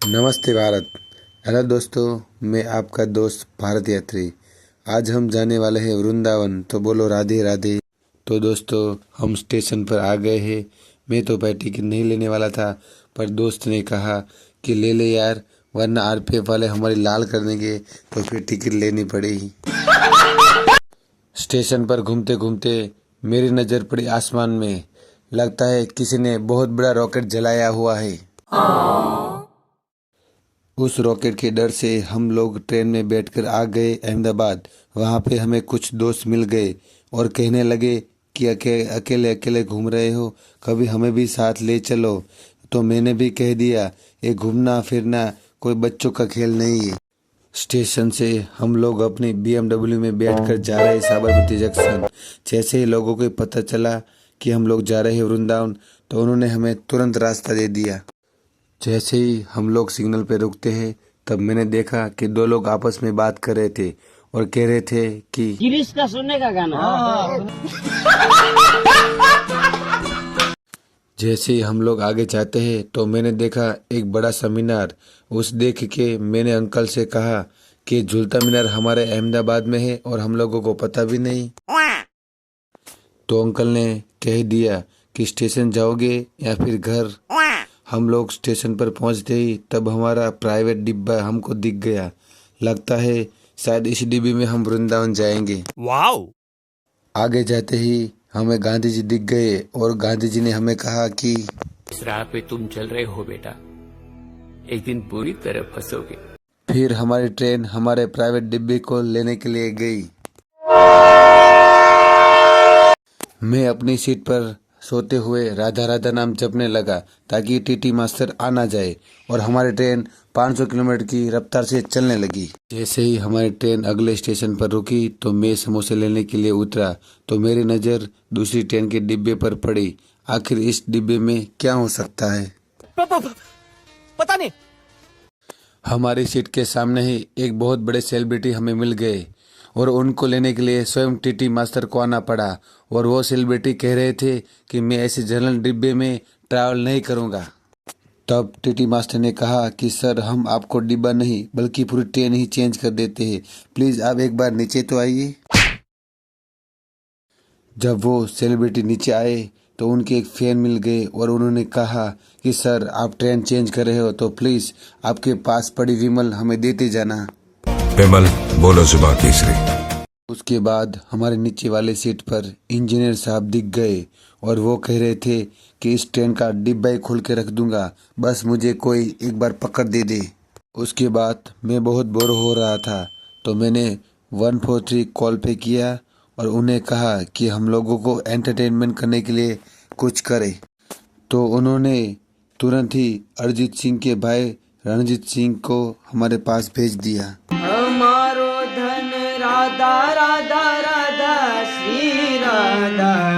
नमस्ते भारत। हेलो दोस्तों, मैं आपका दोस्त भारत यात्री। आज हम जाने वाले हैं वृंदावन, तो बोलो राधे राधे। तो दोस्तों, हम स्टेशन पर आ गए हैं। मैं तो भाई टिकट नहीं लेने वाला था, पर दोस्त ने कहा कि ले ले यार, वरना आरपीएफ वाले हमारी लाल कर देंगे, तो फिर टिकट लेनी पड़ेगी। स्टेशन पर घूमते घूमते मेरी नज़र पड़ी आसमान में। लगता है किसी ने बहुत बड़ा रॉकेट जलाया हुआ है। उस रॉकेट के डर से हम लोग ट्रेन में बैठकर आ गए अहमदाबाद। वहाँ पे हमें कुछ दोस्त मिल गए और कहने लगे कि अकेले अकेले घूम रहे हो, कभी हमें भी साथ ले चलो। तो मैंने भी कह दिया, ये घूमना फिरना कोई बच्चों का खेल नहीं है। स्टेशन से हम लोग अपनी BMW में बैठकर जा रहे साबरमती जंक्शन। जैसे ही लोगों को पता चला कि हम लोग जा रहे हैं वृंदावन, तो उन्होंने हमें तुरंत रास्ता दे दिया। जैसे ही हम लोग सिग्नल पे रुकते हैं, तब मैंने देखा कि दो लोग आपस में बात कर रहे थे और कह रहे थे कि गिरीश का सुनने का गाना। जैसे ही हम लोग आगे जाते हैं, तो मैंने देखा एक बड़ा सा मीनार। उस देख के मैंने अंकल से कहा कि झूलता मीनार हमारे अहमदाबाद में है और हम लोगों को पता भी नहीं। तो अंकल ने कह दिया कि स्टेशन जाओगे या फिर घर। हम लोग स्टेशन पर पहुंचते ही तब हमारा प्राइवेट डिब्बा हमको दिख गया। लगता है शायद इस डिब्बे में हम वृंदावन जाएंगे। वाओ! आगे जाते ही हमें गांधी जी दिख गए और गांधी जी ने हमें कहा कि इस राह पे तुम चल रहे हो बेटा, एक दिन पूरी तरह फंसोगे। फिर हमारी ट्रेन हमारे प्राइवेट डिब्बे को लेने के लिए गई। मैं अपनी सीट पर सोते हुए राधा राधा नाम जपने लगा, ताकि टीटी मास्टर आ ना जाए और हमारी ट्रेन 500 किलोमीटर की रफ्तार से चलने लगी। जैसे ही हमारी ट्रेन अगले स्टेशन पर रुकी, तो मैं समोसे लेने के लिए उतरा, तो मेरी नज़र दूसरी ट्रेन के डिब्बे पर पड़ी। आखिर इस डिब्बे में क्या हो सकता है? पता नहीं। हमारी सीट के सामने ही एक बहुत बड़े सेलिब्रिटी हमें मिल गए और उनको लेने के लिए स्वयं टीटी मास्टर को आना पड़ा। और वो सेलिब्रिटी कह रहे थे कि मैं ऐसे जनरल डिब्बे में ट्रैवल नहीं करूंगा। तब टीटी मास्टर ने कहा कि सर, हम आपको डिब्बा नहीं बल्कि पूरी ट्रेन ही चेंज कर देते हैं, प्लीज आप एक बार नीचे तो आइए। जब वो सेलिब्रिटी नीचे आए, तो उनके एक फैन मिल गए और उन्होंने कहा कि सर, आप ट्रेन चेंज कर रहे हो तो प्लीज आपके पास पड़ी विमल हमें देते जाना। विमल, बोलो जुबान तीसरी। उसके बाद हमारे नीचे वाले सीट पर इंजीनियर साहब दिख गए और वो कह रहे थे कि इस ट्रेन का डिब्बा ही खोल के रख दूंगा, बस मुझे कोई एक बार पकड़ दे दे। उसके बाद मैं बहुत बोर हो रहा था, तो मैंने 143 कॉल पे किया और उन्हें कहा कि हम लोगों को एंटरटेनमेंट करने के लिए कुछ करे। तो उन्होंने तुरंत ही अरिजीत सिंह के भाई रणजीत सिंह को हमारे पास भेज दिया। हमारो धन राधा राधा राधा श्री राधा।